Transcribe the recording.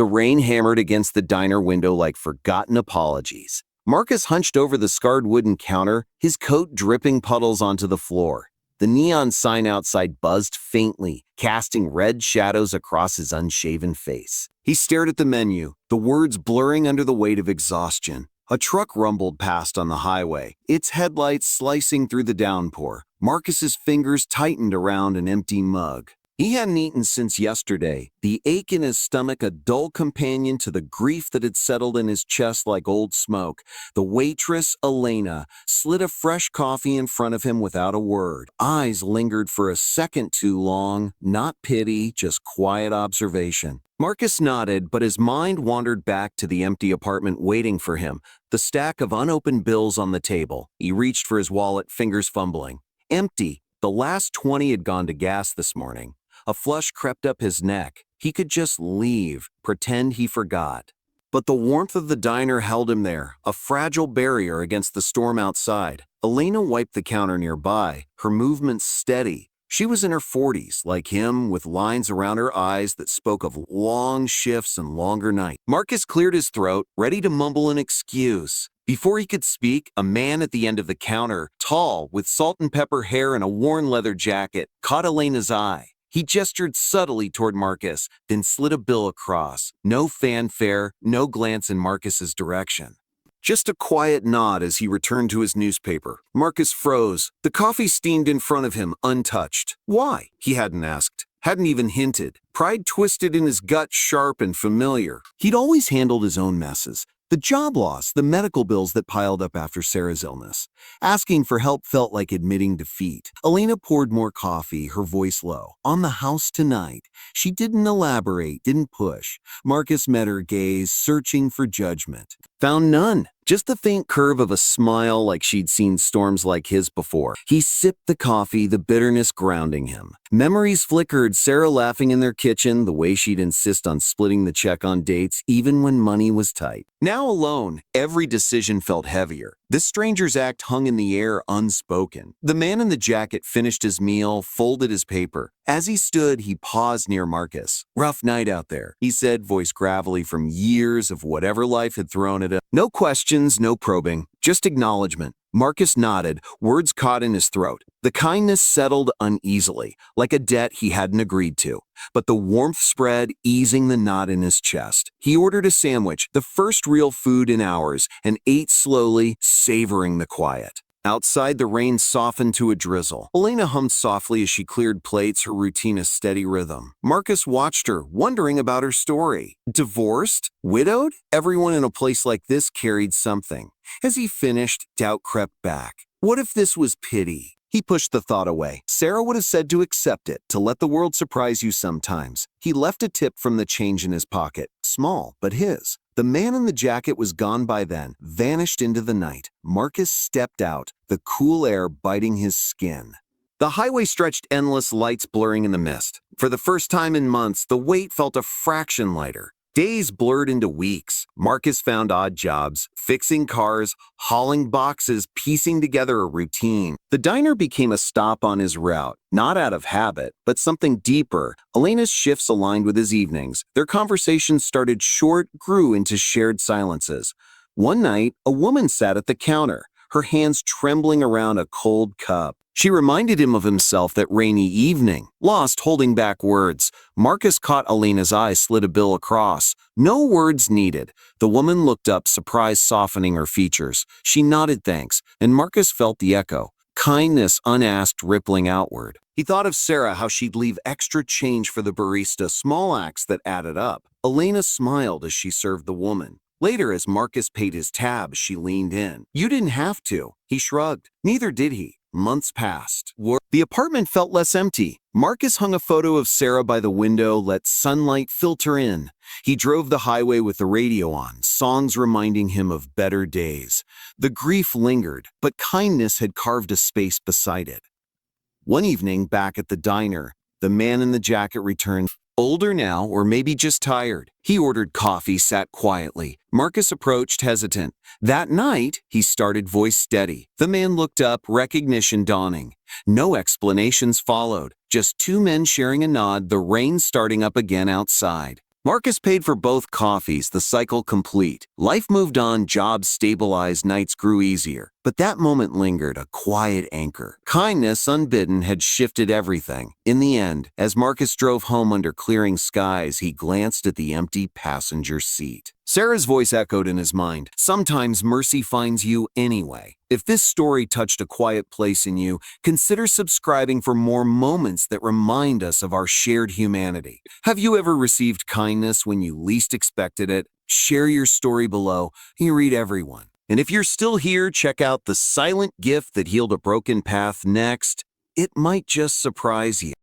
The rain hammered against the diner window like forgotten apologies. Marcus hunched over the scarred wooden counter, his coat dripping puddles onto the floor. The neon sign outside buzzed faintly, casting red shadows across his unshaven face. He stared at the menu, the words blurring under the weight of exhaustion. A truck rumbled past on the highway, its headlights slicing through the downpour. Marcus's fingers tightened around an empty mug. He hadn't eaten since yesterday, the ache in his stomach a dull companion to the grief that had settled in his chest like old smoke. The waitress, Elena, slid a fresh coffee in front of him without a word. Eyes lingered for a second too long, not pity, just quiet observation. Marcus nodded, but his mind wandered back to the empty apartment waiting for him, the stack of unopened bills on the table. He reached for his wallet, fingers fumbling. Empty. The last 20 had gone to gas this morning. A flush crept up his neck. He could just leave, pretend he forgot. But the warmth of the diner held him there, a fragile barrier against the storm outside. Elena wiped the counter nearby, her movements steady. She was in her 40s, like him, with lines around her eyes that spoke of long shifts and longer nights. Marcus cleared his throat, ready to mumble an excuse. Before he could speak, a man at the end of the counter, tall, with salt and pepper hair and a worn leather jacket, caught Elena's eye. He gestured subtly toward Marcus, then slid a bill across. No fanfare, no glance in Marcus's direction. Just a quiet nod as he returned to his newspaper. Marcus froze. The coffee steamed in front of him, untouched. Why? He hadn't asked. Hadn't even hinted. Pride twisted in his gut, sharp and familiar. He'd always handled his own messes. The job loss, the medical bills that piled up after Sarah's illness. Asking for help felt like admitting defeat. Elena poured more coffee, her voice low. On the house tonight. She didn't elaborate, didn't push. Marcus met her gaze, searching for judgment. Found none. Just the faint curve of a smile like she'd seen storms like his before. He sipped the coffee, the bitterness grounding him. Memories flickered, Sarah laughing in their kitchen, the way she'd insist on splitting the check on dates, even when money was tight. Now alone, every decision felt heavier. This stranger's act hung in the air unspoken. The man in the jacket finished his meal, folded his paper. As he stood, he paused near Marcus. Rough night out there, he said, voice gravelly from years of whatever life had thrown at him. No questions, no probing, just acknowledgement. Marcus nodded, words caught in his throat. The kindness settled uneasily, like a debt he hadn't agreed to. But the warmth spread, easing the knot in his chest. He ordered a sandwich, the first real food in hours, and ate slowly, savoring the quiet. Outside, the rain softened to a drizzle. Elena hummed softly as she cleared plates, her routine a steady rhythm. Marcus watched her, wondering about her story. Divorced? Widowed? Everyone in a place like this carried something. As he finished, doubt crept back. What if this was pity? He pushed the thought away. Sarah would have said to accept it, to let the world surprise you sometimes. He left a tip from the change in his pocket. Small, but his. The man in the jacket was gone by then, vanished into the night. Marcus stepped out, the cool air biting his skin. The highway stretched endless, lights blurring in the mist. For the first time in months, the weight felt a fraction lighter. Days blurred into weeks. Marcus found odd jobs, fixing cars, hauling boxes, piecing together a routine. The diner became a stop on his route, not out of habit, but something deeper. Elena's shifts aligned with his evenings. Their conversations started short, grew into shared silences. One night, a woman sat at the counter, her hands trembling around a cold cup. She reminded him of himself that rainy evening, lost holding back words. Marcus caught Elena's eye, slid a bill across. No words needed. The woman looked up, surprise softening her features. She nodded thanks, and Marcus felt the echo. Kindness unasked rippling outward. He thought of Sarah, how she'd leave extra change for the barista, small acts that added up. Elena smiled as she served the woman. Later, as Marcus paid his tab, she leaned in. You didn't have to. He shrugged. Neither did he. Months passed. The apartment felt less empty. Marcus hung a photo of Sarah by the window, let sunlight filter in. He drove the highway with the radio on, songs reminding him of better days. The grief lingered, but kindness had carved a space beside it. One evening, back at the diner, the man in the jacket returned. Older now, or maybe just tired. He ordered coffee, sat quietly. Marcus approached, hesitant. That night, he started, voice steady. The man looked up, recognition dawning. No explanations followed, just two men sharing a nod, the rain starting up again outside. Marcus paid for both coffees, the cycle complete. Life moved on, jobs stabilized, nights grew easier. But that moment lingered, a quiet anchor. Kindness, unbidden, had shifted everything. In the end, as Marcus drove home under clearing skies, he glanced at the empty passenger seat. Sarah's voice echoed in his mind. Sometimes mercy finds you anyway. If this story touched a quiet place in you, consider subscribing for more moments that remind us of our shared humanity. Have you ever received kindness when you least expected it? Share your story below. You read everyone. And if you're still here, check out The Silent Gift That Healed a Broken Path next. It might just surprise you.